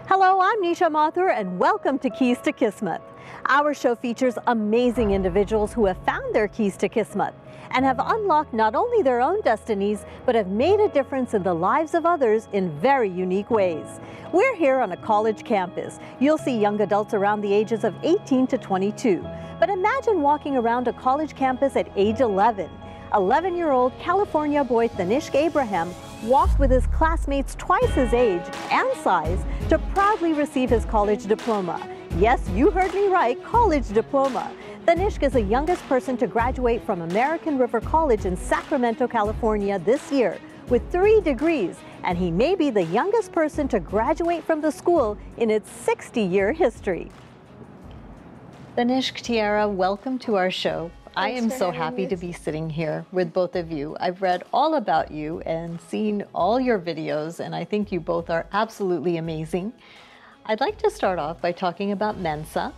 Hello, I'm Nisha Mathur and welcome to Keys to Kismat. Our show features amazing individuals who have found their keys to Kismat and have unlocked not only their own destinies, but have made a difference in the lives of others in very unique ways. We're here on a college campus. You'll see young adults around the ages of 18 to 22. But imagine walking around a college campus at age 11. 11-year-old California boy TANISHQ Abraham walked with his classmates twice his age and size to proudly receive his college diploma. Yes, you heard me right, college diploma. TANISHQ is the youngest person to graduate from American River College in Sacramento, California this year with 3 degrees, and he may be the youngest person to graduate from the school in its 60-year history. TANISHQ, Tiara, welcome to our show. I am so happy to be sitting here with both of you. I've read all about you and seen all your videos, and I think you both are absolutely amazing. I'd like to start off by talking about Mensa.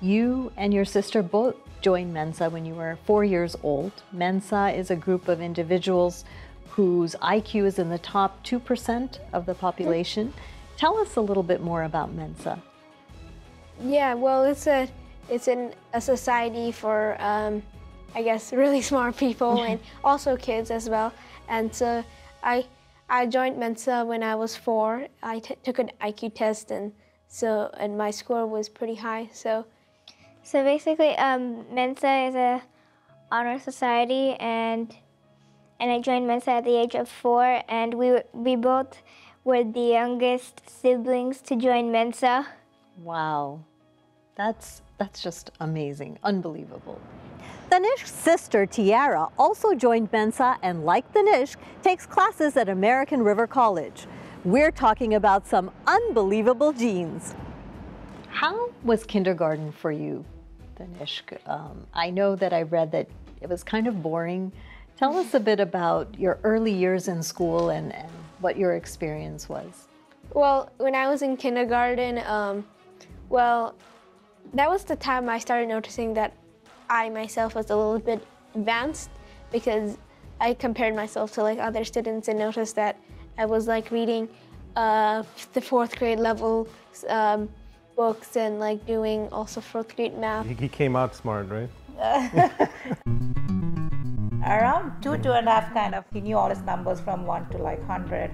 You and your sister both joined Mensa when you were 4 years old. Mensa is a group of individuals whose IQ is in the top 2% of the population. Tell us a little bit more about Mensa. Yeah, well, it's a society for, I guess, really smart people and also kids as well. And so I joined Mensa when I was 4. I took an IQ test, and my score was pretty high. So basically, Mensa is a honor society, and I joined Mensa at the age of 4, and we both were the youngest siblings to join Mensa. Wow, that's just amazing, unbelievable. TANISHQ's sister Tiara also joined Mensa and, like TANISHQ, takes classes at American River College. We're talking about some unbelievable genes. How was kindergarten for you, TANISHQ? I know that I read that it was kind of boring. Tell us a bit about your early years in school and what your experience was. Well, when I was in kindergarten, well, that was the time I started noticing that I myself was a little bit advanced, because I compared myself to like other students and noticed that I was like reading the 4th grade level books and like doing also 4th grade math. He came out smart, right? Around 2.5 kind of, he knew all his numbers from 1 to like 100.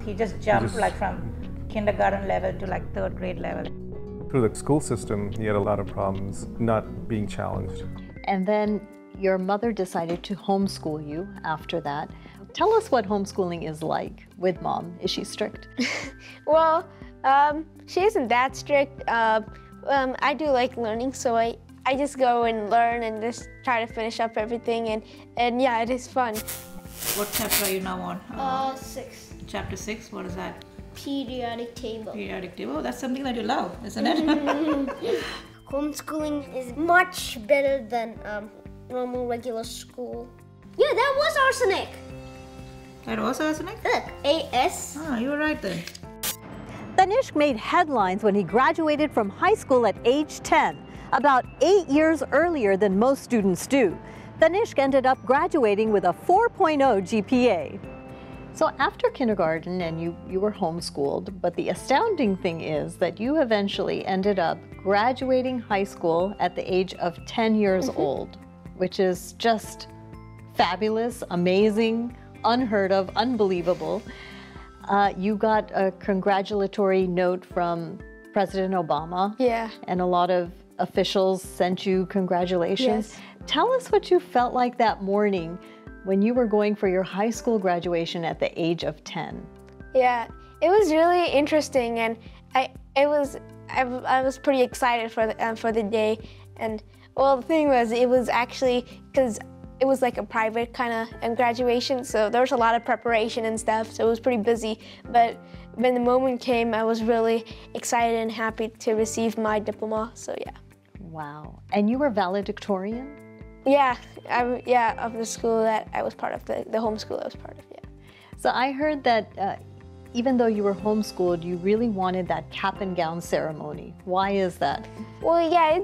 He just jumped like from kindergarten level to like 3rd grade level. Through the school system, he had a lot of problems not being challenged. And then your mother decided to homeschool you after that. Tell us what homeschooling is like with Mom. Is she strict? Well, she isn't that strict. I do like learning, so I just go and learn and just try to finish up everything, and yeah, it is fun. What chapter are you now on? 6. Chapter 6, what is that? Periodic table. Periodic table, that's something that you love, isn't it? Homeschooling is much better than normal regular school. Yeah, that was arsenic. That was arsenic? Look, AS. Ah, you were right then. TANISHQ made headlines when he graduated from high school at age 10, about 8 years earlier than most students do. TANISHQ ended up graduating with a 4.0 GPA. So after kindergarten, and you were homeschooled, but the astounding thing is that you eventually ended up graduating high school at the age of 10 years old, which is just fabulous, amazing, unheard of, unbelievable. You got a congratulatory note from President Obama. Yeah. And a lot of officials sent you congratulations. Yes. Tell us what you felt like that morning when you were going for your high school graduation at the age of 10. Yeah, it was really interesting, and I was pretty excited for the day. And well, the thing was, it was actually because it was like a private kind of graduation, so there was a lot of preparation and stuff, so it was pretty busy. But when the moment came, I was really excited and happy to receive my diploma, so yeah. Wow, and you were valedictorian? Yeah, of the school that I was part of, the homeschool I was part of, yeah. So I heard that even though you were homeschooled, you really wanted that cap and gown ceremony. Why is that? Well, yeah,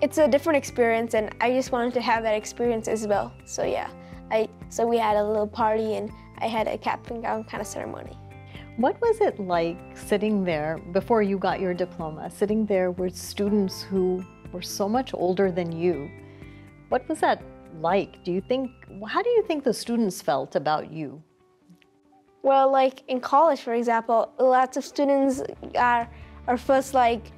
it's a different experience, and I just wanted to have that experience as well. So yeah, so we had a little party, and I had a cap and gown kind of ceremony. What was it like sitting there before you got your diploma, sitting there with students who were so much older than you? What was that like? How do you think the students felt about you? Well, like in college, for example, lots of students are first like,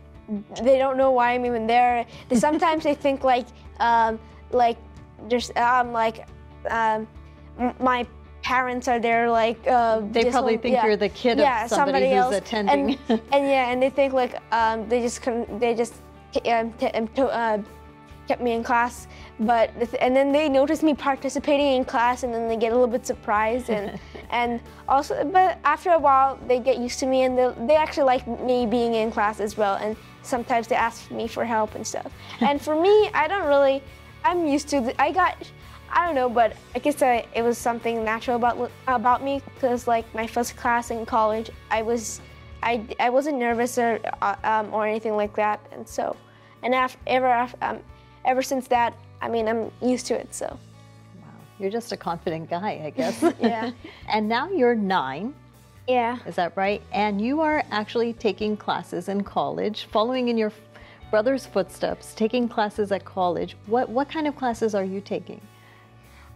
they don't know why I'm even there. Sometimes they think like there's my parents are there, like they probably think you're the kid of somebody who's else attending. and they think like they just kept me in class, and then they notice me participating in class, and then they get a little bit surprised, and also, but after a while they get used to me, and they actually like me being in class as well, and sometimes they ask me for help and stuff. And for me, I'm used to I don't know, but I guess it was something natural about me, because like my first class in college, I wasn't nervous or anything like that, and so, and ever since that, I mean, I'm used to it, so. Wow, you're just a confident guy, I guess. Yeah. And now you're 9. Yeah. Is that right? And you are actually taking classes in college, following in your brother's footsteps, taking classes at college. What kind of classes are you taking?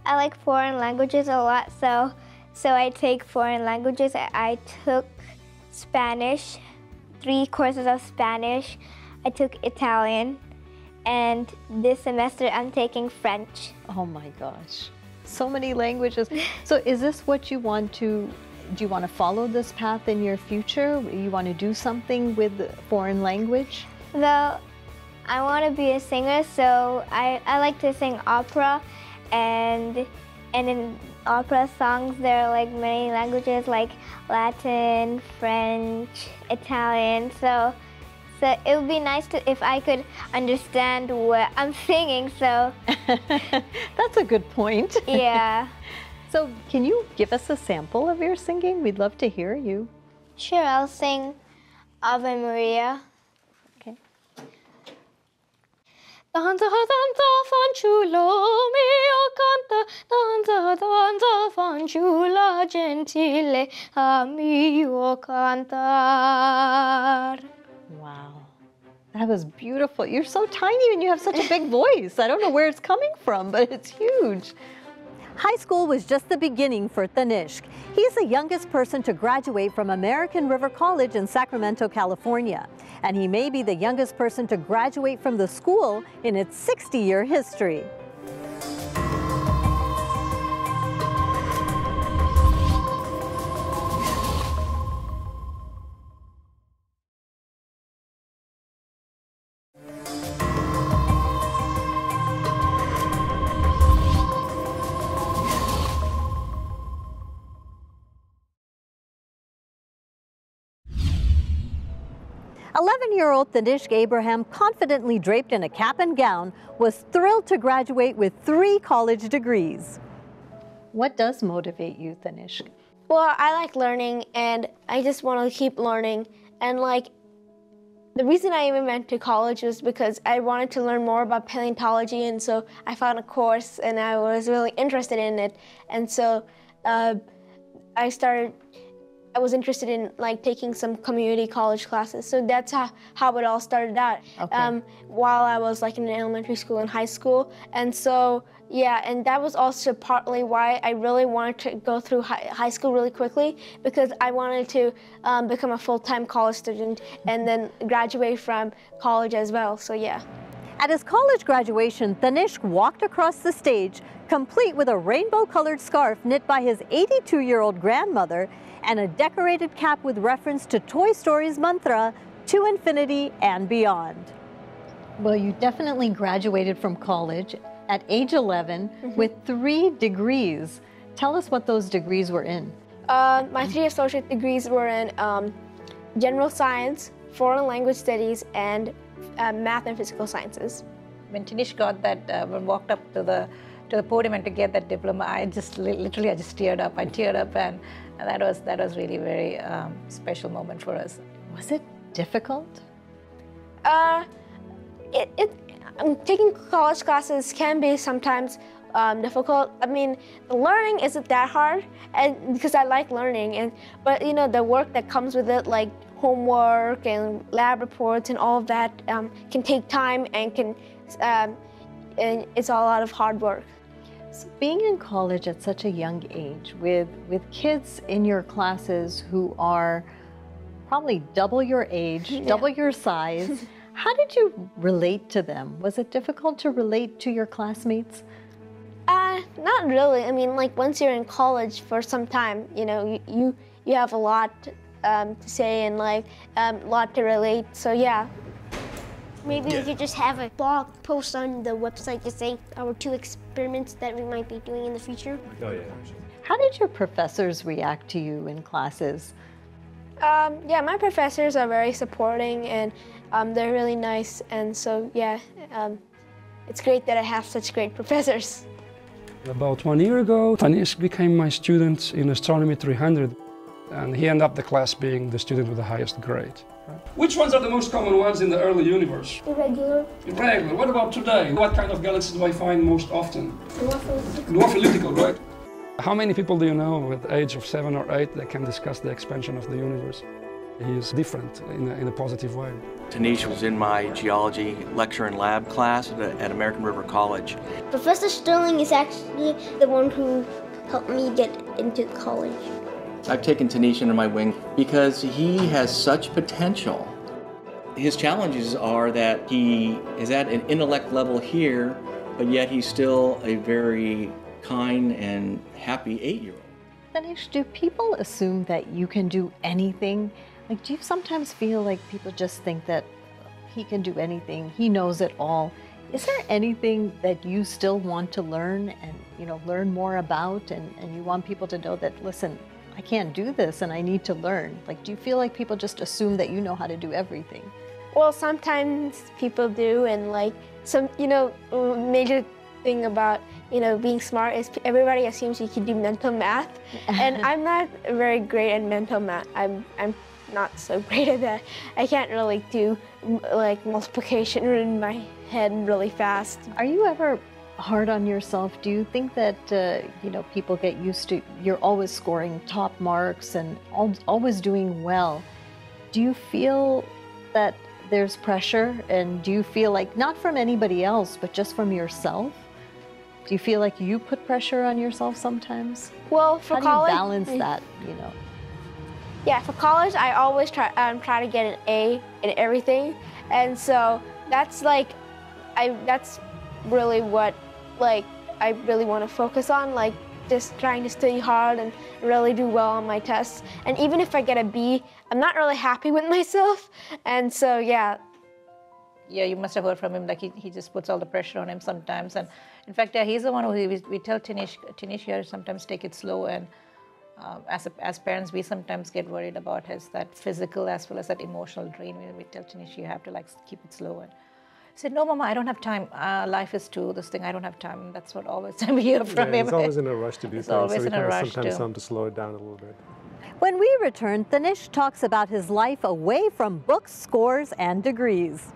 I like foreign languages a lot, so I take foreign languages. I took Spanish, 3 courses of Spanish. I took Italian, and this semester I'm taking French. Oh my gosh, so many languages. So is this what you want to, do you want to follow this path in your future? You want to do something with foreign language? Though I want to be a singer, so I like to sing opera, and in opera songs there are like many languages like Latin, French, Italian, so it would be nice if I could understand what I'm singing, so. That's a good point. Yeah. So can you give us a sample of your singing? We'd love to hear you. Sure, I'll sing Ave Maria. Okay. Danza, danza, fanciullo mio, canta, danza, danza, fanciulla gentile, a mio cantar. Wow, that was beautiful. You're so tiny and you have such a big voice. I don't know where it's coming from, but it's huge. High school was just the beginning for TANISHQ. He's the youngest person to graduate from American River College in Sacramento, California. And he may be the youngest person to graduate from the school in its 60-year history. 11-year-old TANISHQ Abraham, confidently draped in a cap and gown, was thrilled to graduate with 3 college degrees. What does motivate you, TANISHQ? Well, I like learning, and I just want to keep learning. And like, the reason I even went to college was because I wanted to learn more about paleontology, and so I found a course, and I was really interested in it. And so I was interested in like taking some community college classes. So that's how it all started out. Okay. While I was like in elementary school and high school. And so, yeah, and that was also partly why I really wanted to go through high school really quickly, because I wanted to become a full-time college student and then graduate from college as well, so yeah. At his college graduation, TANISHQ walked across the stage, complete with a rainbow-colored scarf knit by his 82-year-old grandmother and a decorated cap with reference to Toy Story's mantra, "To infinity and beyond." Well, you definitely graduated from college at age 11 with 3 degrees. Tell us what those degrees were in. My 3 associate degrees were in general science, foreign language studies, and math and physical sciences. When TANISHQ got that, walked up to the podium and to get that diploma, I just literally I just teared up. I teared up, and that was really very special moment for us. Was it difficult? Taking college classes can be sometimes difficult. I mean, the learning isn't that hard, and because I like learning, but you know, the work that comes with it, like homework and lab reports and all of that, can take time and it's a lot of hard work. So being in college at such a young age with kids in your classes who are probably double your age, double your size, how did you relate to them? Was it difficult to relate to your classmates? Not really. I mean, like once you're in college for some time, you know, you have a lot to say and like a lot to relate. So yeah. Maybe we could just have a blog post on the website to say our 2 experiments that we might be doing in the future. Oh, yeah. How did your professors react to you in classes? Yeah, my professors are very supporting and they're really nice. And so, yeah, it's great that I have such great professors. About 1 year ago, TANISHQ became my student in Astronomy 300. And he ended up the class being the student with the highest grade. Which ones are the most common ones in the early universe? Irregular. Irregular. What about today? What kind of galaxies do I find most often? Dwarf elliptical, right? How many people do you know at the age of 7 or 8 that can discuss the expansion of the universe? He is different in a positive way. Tanisha was in my geology lecture and lab class at American River College. Professor Sterling is actually the one who helped me get into college. I've taken Tanisha under my wing because he has such potential. His challenges are that he is at an intellect level here, but yet he's still a very kind and happy 8-year-old. Tanish, do people assume that you can do anything? Like, do you sometimes feel like people just think that he can do anything, he knows it all? Is there anything that you still want to learn and, you know, learn more about, and you want people to know that, listen, I can't do this and I need to learn? Like, do you feel like people just assume that you know how to do everything? Well, sometimes people do, and like some, you know, major thing about, you know, being smart is everybody assumes you can do mental math, and I'm not very great at mental math. I'm not so great at that. I can't really do like multiplication in my head really fast. Are you ever hard on yourself? Do you think that, you know, people get used to, you're always scoring top marks and always doing well? Do you feel that there's pressure, and do you feel like, not from anybody else, but just from yourself? Do you feel like you put pressure on yourself sometimes? Well, for college, how do you balance that, you know? Yeah, for college, I always try to get an A in everything, and so that's like, that's really what, like, I really want to focus on, like just trying to study hard and really do well on my tests. And even if I get a B, I'm not really happy with myself, and so yeah. Yeah, you must have heard from him, like he just puts all the pressure on him sometimes. And in fact, he's the one who we tell Tanisha sometimes take it slow, and as parents, we sometimes get worried about his that physical as well as that emotional drain. We tell Tanisha, you have to like keep it slow. And I said, no, Mama, I don't have time. Life is too this thing. I don't have time. That's what always we hear from him. He's always in a rush to do things, so we sometimes tell him to slow it down a little bit. When we return, Tanish talks about his life away from books, scores, and degrees.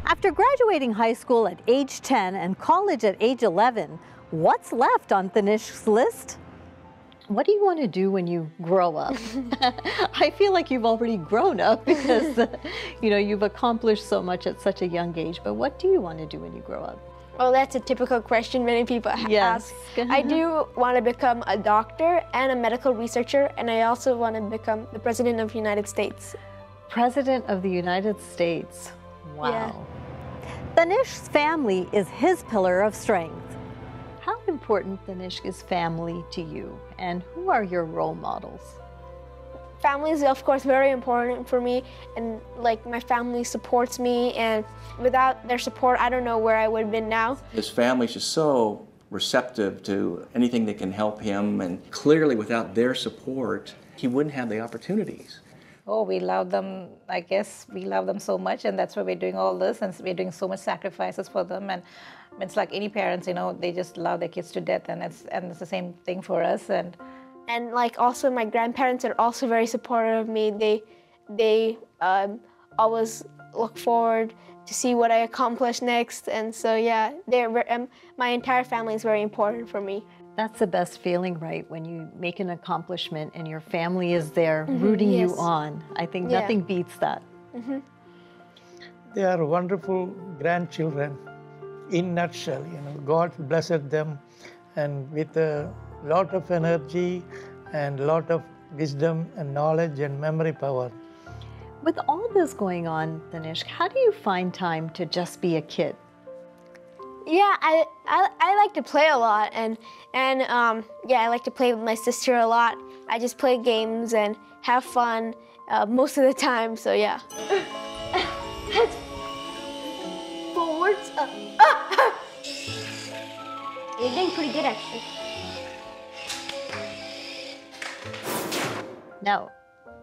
After graduating high school at age 10 and college at age 11, what's left on Tanish's list? What do you want to do when you grow up? I feel like you've already grown up because, you know, you've accomplished so much at such a young age. But what do you want to do when you grow up? Well, that's a typical question many people ask. I do want to become a doctor and a medical researcher, and I also want to become the President of the United States. President of the United States. Wow. Yeah. Tanish's family is his pillar of strength. How important, Tanish, is family to you, and who are your role models? Family is, of course, very important for me, and like my family supports me, and without their support, I don't know where I would have been now. His family's just so receptive to anything that can help him, and clearly without their support, he wouldn't have the opportunities. Oh, we love them. I guess we love them so much, and that's why we're doing all this, and we're doing so much sacrifices for them. And it's like any parents, you know, they just love their kids to death, and it's the same thing for us. And like also my grandparents are also very supportive of me. They always look forward to see what I accomplish next, and so yeah, my entire family is very important for me. That's the best feeling, right? When you make an accomplishment and your family is there rooting you on. I think nothing beats that. They are wonderful grandchildren. In nutshell, you know, God blessed them, and with a lot of energy and a lot of wisdom and knowledge and memory power. With all this going on, TANISHQ, how do you find time to just be a kid? Yeah, I like to play a lot, and yeah, I like to play with my sister a lot. I just play games and have fun most of the time, so yeah. Forwards. You're doing pretty good, actually. Now,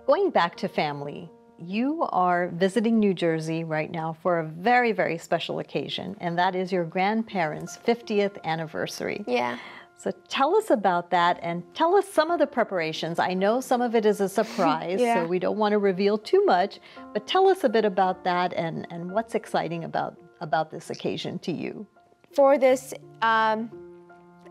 going back to family, you are visiting New Jersey right now for a very, very special occasion, and that is your grandparents' 50th anniversary. Yeah. So tell us about that, and tell us some of the preparations. I know some of it is a surprise, so we don't want to reveal too much, but tell us a bit about that and what's exciting about this occasion to you. For this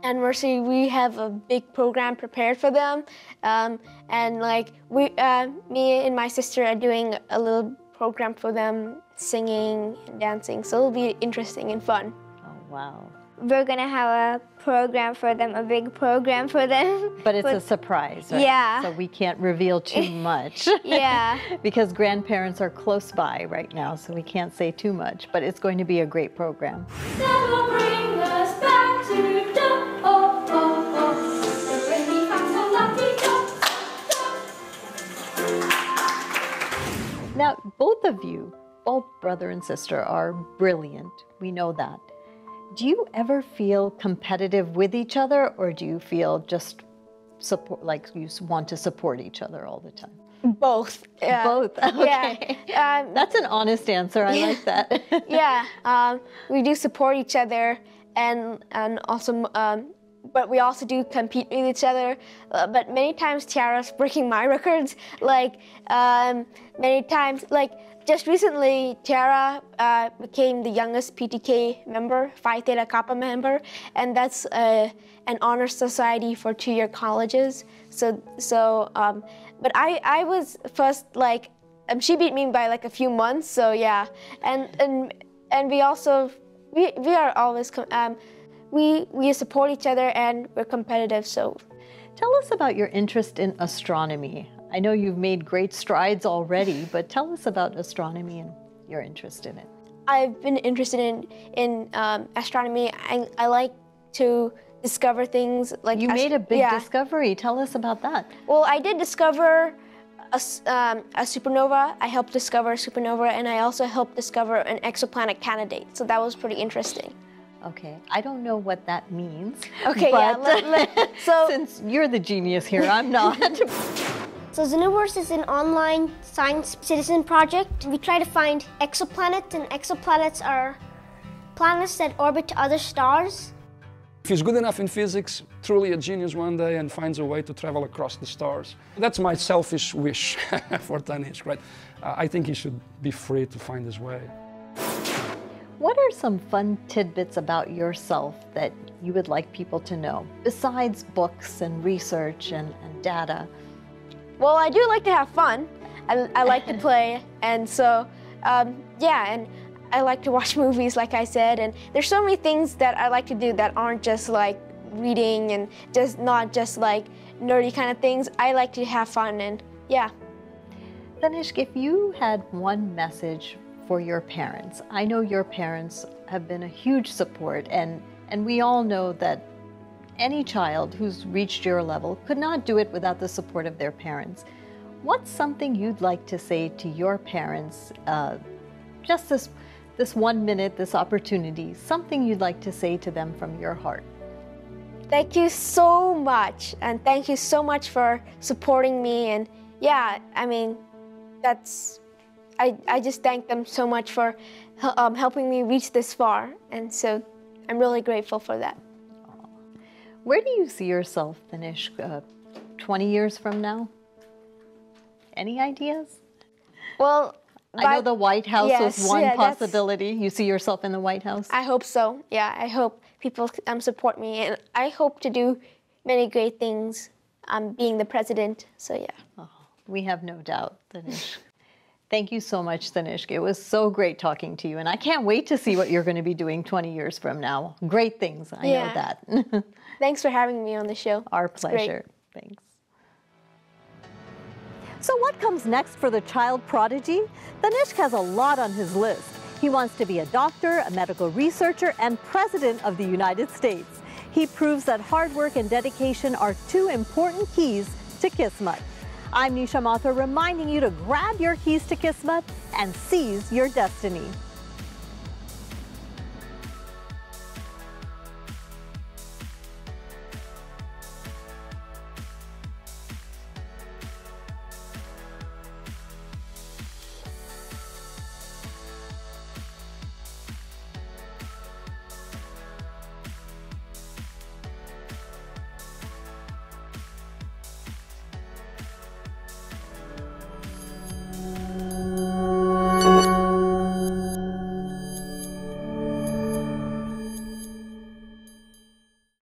anniversary, we have a big program prepared for them, and like me and my sister are doing a little program for them, singing and dancing, so it'll be interesting and fun. Oh, wow. We're gonna have a program for them, a big program for them. But it's a surprise, right? Yeah. So we can't reveal too much. Yeah. Because grandparents are close by right now, so we can't say too much, but it's going to be a great program. That will bring us back to the Now, both of you, both brother and sister, are brilliant. We know that. Do you ever feel competitive with each other, or do you feel just support, like you want to support each other all the time? Both. Both. Okay. Yeah. That's an honest answer. I like that. Yeah. We do support each other, and also, but we also do compete with each other. But many times Tiara's breaking my records. Like many times, like. Just recently, Tiara became the youngest PTK member, Phi Theta Kappa member, and that's an honor society for 2-year colleges. But I was first, like, she beat me by like a few months, so yeah. And we also, we are always, we support each other and we're competitive, so. Tell us about your interest in astronomy. I know you've made great strides already, but tell us about astronomy and your interest in it. I've been interested in astronomy. I like to discover things. Like you made a big discovery. Tell us about that. Well, I did discover a supernova. I helped discover a supernova, and I also helped discover an exoplanet candidate. So that was pretty interesting. Okay, I don't know what that means. Okay, but so since you're the genius here, I'm not. So Xenoverse is an online science citizen project. We try to find exoplanets, and exoplanets are planets that orbit other stars. If he's good enough in physics, truly a genius one day, and finds a way to travel across the stars. That's my selfish wish for TANISHQ, right? I think he should be free to find his way. What are some fun tidbits about yourself that you would like people to know, besides books and research and data? Well, I do like to have fun. I like to play, and so, yeah, and I like to watch movies, like I said, and there's so many things that I like to do that aren't just like reading and not just like nerdy kind of things. I like to have fun, and yeah. TANISHQ, if you had one message for your parents, I know your parents have been a huge support, and we all know that any child who's reached your level could not do it without the support of their parents. What's something you'd like to say to your parents, just this 1 minute, this opportunity, something you'd like to say to them from your heart? Thank you so much, and thank you so much for supporting me, and yeah, I mean, I just thank them so much for helping me reach this far, and so I'm really grateful for that. Where do you see yourself, TANISHQ, 20 years from now? Any ideas? Well, I know the White House was one yeah, possibility. You see yourself in the White House? I hope so. Yeah, I hope people support me, and I hope to do many great things being the president. So yeah. Oh, we have no doubt, TANISHQ. Thank you so much, TANISHQ. It was so great talking to you, and I can't wait to see what you're going to be doing 20 years from now. Great things, I know that. Thanks for having me on the show. Our pleasure. Thanks. So what comes next for the child prodigy? TANISHQ has a lot on his list. He wants to be a doctor, a medical researcher, and president of the United States. He proves that hard work and dedication are two important keys to Kismat. I'm Nisha Mathur, reminding you to grab your keys to Kismat and seize your destiny.